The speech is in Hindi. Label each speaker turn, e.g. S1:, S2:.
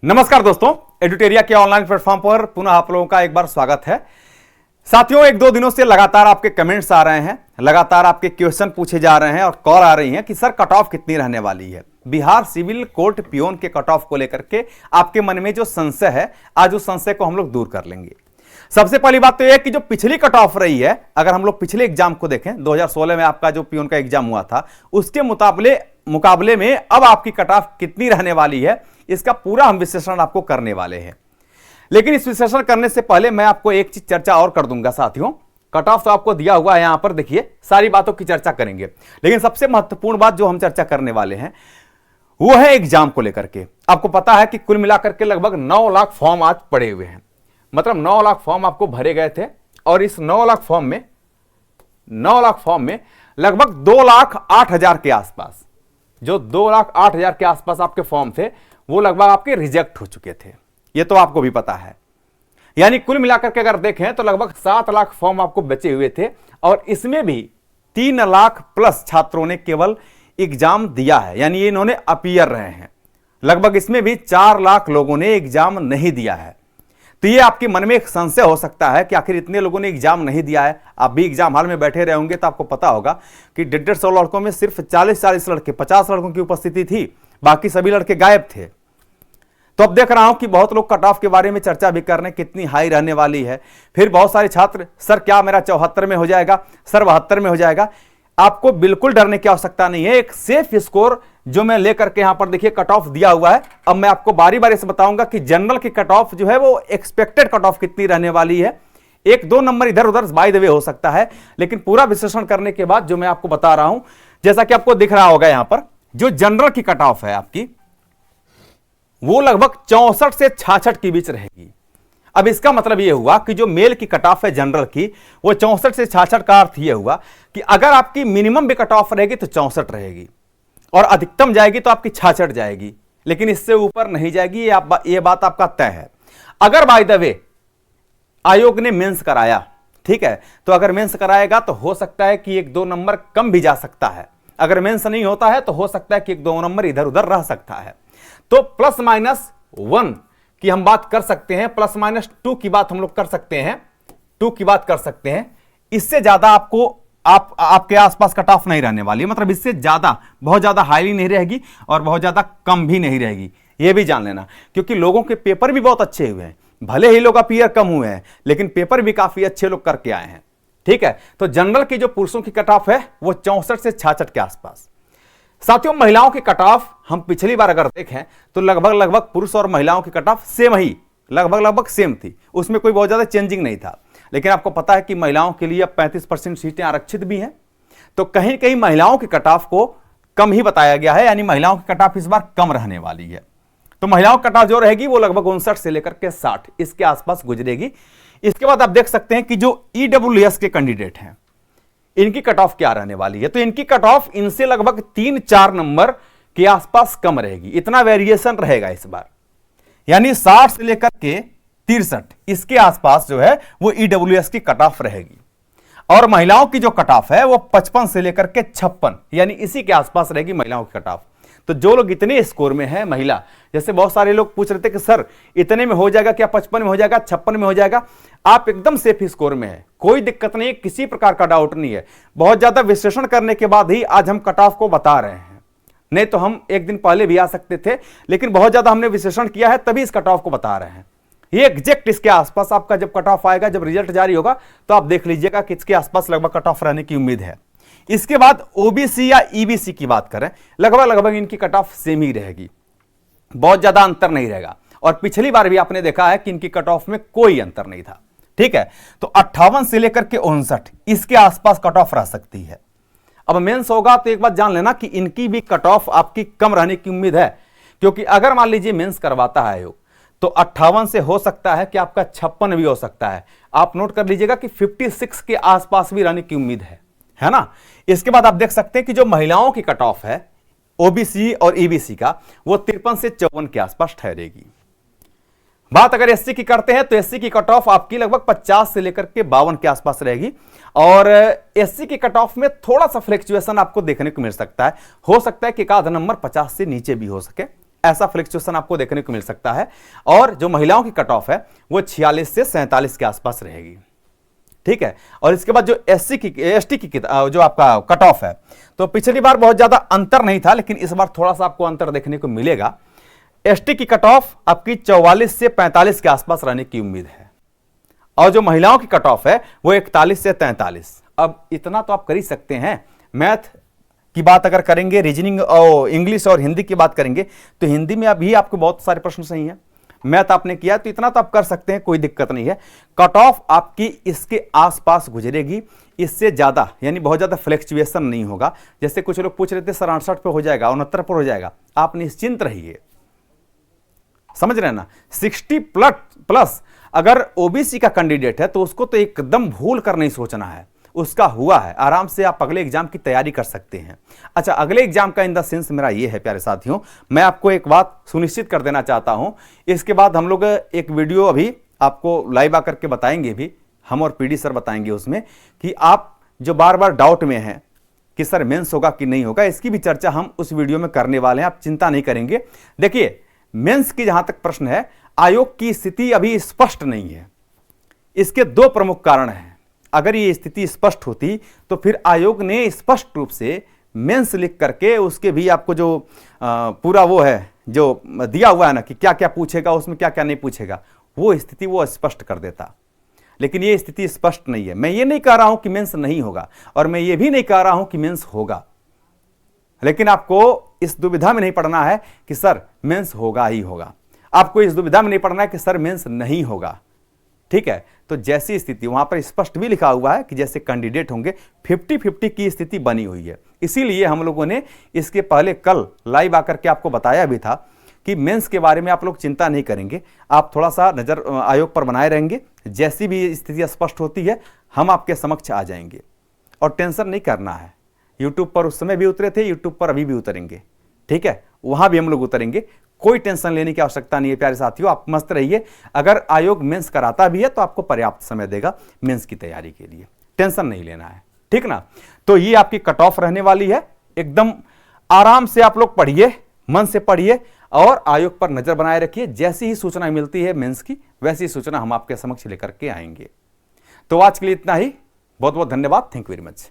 S1: नमस्कार दोस्तों, एडुटेरिया के ऑनलाइन प्लेटफॉर्म पर पुनः आप लोगों का एक बार स्वागत है। साथियों, एक दो दिनों से लगातार आपके कमेंट्स आ रहे हैं, लगातार आपके क्वेश्चन पूछे जा रहे हैं और कॉल आ रही हैं कि सर कट ऑफ कितनी रहने वाली है। बिहार सिविल कोर्ट पियोन के कट ऑफ को लेकर के आपके मन में जो संशय है, आज उस संशय को हम लोग दूर कर लेंगे। सबसे पहली बात तो यह कि जो पिछली कट ऑफ रही है, अगर हम लोग पिछले एग्जाम को देखें, 2016 में आपका जो पियोन का एग्जाम हुआ था, उसके मुकाबले में अब आपकी कट ऑफ कितनी रहने वाली है, इसका पूरा हम विश्लेषण आपको करने वाले हैं। लेकिन इस विश्लेषण करने से पहले मैं आपको एक चीज चर्चा और कर दूंगा। साथियों, कट ऑफ तो आपको दिया हुआ है, यहां पर देखिए, सारी बातों की चर्चा करेंगे, लेकिन सबसे महत्वपूर्ण बात जो हम चर्चा करने वाले हैं वो है एग्जाम को लेकर के। आपको पता है कि कुल मिलाकर के लगभग 9 लाख फॉर्म आज पड़े हुए हैं, मतलब 9 लाख फॉर्म आपको भरे गए थे, और इस 9 लाख फॉर्म में लगभग 2,08,000 के आसपास, जो 2,08,000 के आसपास आपके फॉर्म थे, वो लगभग आपके रिजेक्ट हो चुके थे। ये तो आपको भी पता है। यानी कुल मिलाकर के अगर देखें तो लगभग 7 लाख फॉर्म आपको बचे हुए थे, और इसमें भी 3 लाख प्लस छात्रों ने केवल एग्जाम दिया है, यानी ये इन्होंने अपीयर रहे हैं। लगभग इसमें भी 4 लाख लोगों ने एग्जाम नहीं दिया है। तो ये आपके मन में एक संशय हो सकता है कि आखिर इतने लोगों ने एग्जाम नहीं दिया है। आप भी एग्जाम हॉल में बैठे रहे होंगे तो आपको पता होगा कि 150 लड़कों में सिर्फ 40 लड़के, 50 लड़कों की उपस्थिति थी, बाकी सभी लड़के गायब थे। तो अब देख रहा हूं कि बहुत लोग कट ऑफ के बारे में चर्चा भी कर रहे हैं, कितनी हाई रहने वाली है। फिर बहुत सारे छात्र, सर क्या मेरा 74 में हो जाएगा, सर 72 में हो जाएगा। आपको बिल्कुल डरने की आवश्यकता नहीं है। एक सेफ स्कोर जो मैं लेकर के यहां पर देखिए कट ऑफ दिया हुआ है। अब मैं आपको बारी बारी से बताऊंगा कि जनरल की कट ऑफ जो है वो एक्सपेक्टेड कट ऑफ कितनी रहने वाली है। 1-2 नंबर इधर उधर बाय द वे हो सकता है, लेकिन पूरा विश्लेषण करने के बाद जो मैं आपको बता रहा हूं, जैसा कि आपको दिख रहा होगा यहां पर, जो जनरल की कट ऑफ है आपकी, वो लगभग 64 से 66 के बीच रहेगी। अब इसका मतलब यह हुआ कि जो मेल की कट ऑफ है जनरल की, वो 64 से 66 का अर्थ यह हुआ कि अगर आपकी मिनिमम भी कट ऑफ रहेगी तो 64 रहेगी, और अधिकतम जाएगी तो आपकी 66 जाएगी, लेकिन इससे ऊपर नहीं जाएगी। ये बात आपका तय है। अगर बाय द वे आयोग ने मेंस कराया, ठीक है, तो अगर मेंस कराएगा तो हो सकता है कि 1-2 नंबर कम भी जा सकता है। अगर मेंस नहीं होता है तो हो सकता है कि 1-2 नंबर इधर उधर रह सकता है। तो +-1 की हम बात कर सकते हैं, +-2 की बात हम लोग कर सकते हैं, 2 की बात कर सकते हैं। इससे ज्यादा आपके आसपास कट ऑफ नहीं रहने वाली है, मतलब इससे ज्यादा, बहुत ज्यादा हाईली नहीं रहेगी और बहुत ज्यादा कम भी नहीं रहेगी। यह भी जान लेना, क्योंकि लोगों के पेपर भी बहुत अच्छे हुए हैं। भले ही लोग अपीयर कम हुए हैं, लेकिन पेपर भी काफी अच्छे लोग करके आए हैं। ठीक है, तो जनरल की जो पुरुषों की कट ऑफ है वो 64 से 66 के आसपास। साथियों, महिलाओं की कट ऑफ हम पिछली बार अगर देखें तो लगभग पुरुष और महिलाओं की कट ऑफ सेम ही, लगभग सेम थी, उसमें कोई बहुत ज्यादा चेंजिंग नहीं था। लेकिन आपको पता है कि महिलाओं के लिए अब 35% सीटें आरक्षित भी हैं, तो कहीं कहीं महिलाओं की कट ऑफ को कम ही बताया गया है, यानी महिलाओं की कट ऑफ इस बार कम रहने वाली है। तो महिलाओं की कट ऑफ जो रहेगी वो लगभग 59 से लेकर के 60 इसके आसपास गुजरेगी। इसके बाद आप देख सकते हैं कि जो EWS के कैंडिडेट हैं, इनकी कट ऑफ क्या रहने वाली है। तो इनकी कट ऑफ इनसे लगभग 3-4 नंबर के आसपास कम रहेगी, इतना वेरिएशन रहेगा इस बार, यानी 60 से लेकर के 63 इसके आसपास जो है वो EWS की कट ऑफ रहेगी। और महिलाओं की जो कट ऑफ है वो 55 से लेकर के 56, यानी इसी के आसपास रहेगी महिलाओं की कट ऑफ। तो जो लोग इतने स्कोर में है महिला, जैसे बहुत सारे लोग पूछ रहे थे कि सर इतने में हो जाएगा क्या, 55 में हो जाएगा, 56 में हो जाएगा, आप एकदम सेफ स्कोर में है, कोई दिक्कत नहीं है, किसी प्रकार का डाउट नहीं है। बहुत ज्यादा विश्लेषण करने के बाद ही आज हम कट ऑफ को बता रहे हैं, नहीं तो हम एक दिन पहले भी आ सकते थे, लेकिन बहुत ज्यादा हमने विश्लेषण किया है तभी इस कट ऑफ को बता रहे हैं। ये एग्जैक्ट इसके आसपास आपका जब कट ऑफ आएगा, जब रिजल्ट जारी होगा, तो आप देख लीजिएगा कि इसके आसपास लगभग कट ऑफ रहने की उम्मीद है। इसके बाद ओबीसी या ईबीसी की बात करें, लगभग इनकी कट ऑफ सेम ही रहेगी, बहुत ज्यादा अंतर नहीं रहेगा। और पिछली बार भी आपने देखा है कि इनकी कट ऑफ में कोई अंतर नहीं था। ठीक है, तो 58 से लेकर के 59 इसके आसपास कट ऑफ रह सकती है। अब मेंस होगा तो एक बात जान लेना कि इनकी भी कट ऑफ आपकी कम रहने की उम्मीद है, क्योंकि अगर मान लीजिए मेंस करवाता है आयोग तो 58 से हो सकता है कि आपका 56 भी हो सकता है। आप नोट कर लीजिएगा कि 56 के आसपास भी रहने की उम्मीद है ना। इसके बाद आप देख सकते हैं कि जो महिलाओं की कट ऑफ है ओबीसी और ईबीसी का, वो 53 से 54 के आसपास ठहरेगी। बात अगर एससी की करते हैं तो एससी की कट ऑफ आपकी लगभग 50 से लेकर के 52 के आसपास रहेगी, और एससी की कट ऑफ में थोड़ा सा फ्लक्चुएशन आपको देखने को मिल सकता है। हो सकता है कि एक आधा नंबर 50 से नीचे भी हो सके, ऐसा फ्लक्चुएशन आपको देखने को मिल सकता है। और जो महिलाओं की कट ऑफ है वो 46 से 47 के आसपास रहेगी, ठीक है। और इसके बाद जो एसटी की जो आपका कट ऑफ है, तो पिछली बार बहुत ज्यादा अंतर नहीं था, लेकिन इस बार थोड़ा सा आपको अंतर देखने को मिलेगा। एसटी की कट ऑफ आपकी 44 से 45 के आसपास रहने की उम्मीद है, और जो महिलाओं की कट ऑफ है वो 41 से 43। अब इतना तो आप कर ही सकते हैं। मैथ की बात अगर करेंगे, रीजनिंग और इंग्लिश और हिंदी की बात करेंगे, तो हिंदी में अभी आपको बहुत सारे प्रश्न सही हैं। मैथ आपने किया तो इतना तो आप कर सकते हैं, कोई दिक्कत नहीं है। कट ऑफ आपकी इसके आसपास गुजरेगी, इससे ज्यादा यानी बहुत ज्यादा फ्लक्चुएशन नहीं होगा। जैसे कुछ लोग पूछ रहे थे सर 68 पे हो जाएगा, 69 पर हो जाएगा, आप निश्चिंत रहिए, समझ रहे हैं ना। 60 प्लस अगर ओबीसी का कैंडिडेट है तो उसको तो एकदम भूल कर नहीं सोचना है, उसका हुआ है, आराम से आप अगले एग्जाम की तैयारी कर सकते हैं। अच्छा, अगले एग्जाम का इन द सेंस मेरा ये है प्यारे साथियों, मैं आपको एक बात सुनिश्चित कर देना चाहता हूं। इसके बाद हम लोग एक वीडियो अभी आपको लाइव आकर के बताएंगे भी, हम और पीडी सर बताएंगे उसमें, कि आप जो बार बार डाउट में हैं कि सर मेंस होगा कि नहीं होगा, इसकी भी चर्चा हम उस वीडियो में करने वाले हैं, आप चिंता नहीं करेंगे। देखिए, मेंस की जहां तक प्रश्न है, आयोग की स्थिति अभी स्पष्ट नहीं है। इसके दो प्रमुख कारण हैं। अगर ये स्थिति स्पष्ट होती तो फिर आयोग ने स्पष्ट रूप से मेंस लिख करके उसके भी आपको जो पूरा वो है जो दिया हुआ है ना कि क्या क्या पूछेगा, उसमें क्या क्या नहीं पूछेगा, वो स्थिति वो स्पष्ट कर देता। लेकिन ये स्थिति स्पष्ट नहीं है। मैं ये नहीं कह रहा हूं कि मेंस नहीं होगा, और मैं ये भी नहीं कह रहा हूं कि मेंस होगा, लेकिन आपको इस दुविधा में नहीं पड़ना है कि सर मेंस होगा ही होगा। आपको इस दुविधा में नहीं पड़ना है कि सर मेंस नहीं होगा, ठीक है। तो जैसी स्थिति वहां पर स्पष्ट भी लिखा हुआ है कि जैसे कैंडिडेट होंगे 50-50 की स्थिति बनी हुई है। इसीलिए हम लोगों ने इसके पहले कल लाइव आकर के आपको बताया भी था कि मेंस के बारे में आप लोग चिंता नहीं करेंगे, आप थोड़ा सा नजर आयोग पर बनाए रहेंगे। जैसी भी स्थिति स्पष्ट होती है हम आपके समक्ष आ जाएंगे, और टेंशन नहीं करना है। यूट्यूब पर उस समय भी उतरे थे, यूट्यूब पर अभी भी उतरेंगे, ठीक है, वहां भी हम लोग उतरेंगे। कोई टेंशन लेने की आवश्यकता नहीं है प्यारे साथियों, आप मस्त रहिए। अगर आयोग मेंस कराता भी है तो आपको पर्याप्त समय देगा मेंस की तैयारी के लिए, टेंशन नहीं लेना है, ठीक ना। तो ये आपकी कट ऑफ रहने वाली है, एकदम आराम से आप लोग पढ़िए, मन से पढ़िए, और आयोग पर नजर बनाए रखिए। जैसी ही सूचना मिलती है मेंस की, वैसी सूचना हम आपके समक्ष लेकर के आएंगे। तो आज के लिए इतना ही, बहुत बहुत धन्यवाद, थैंक यू वेरी मच।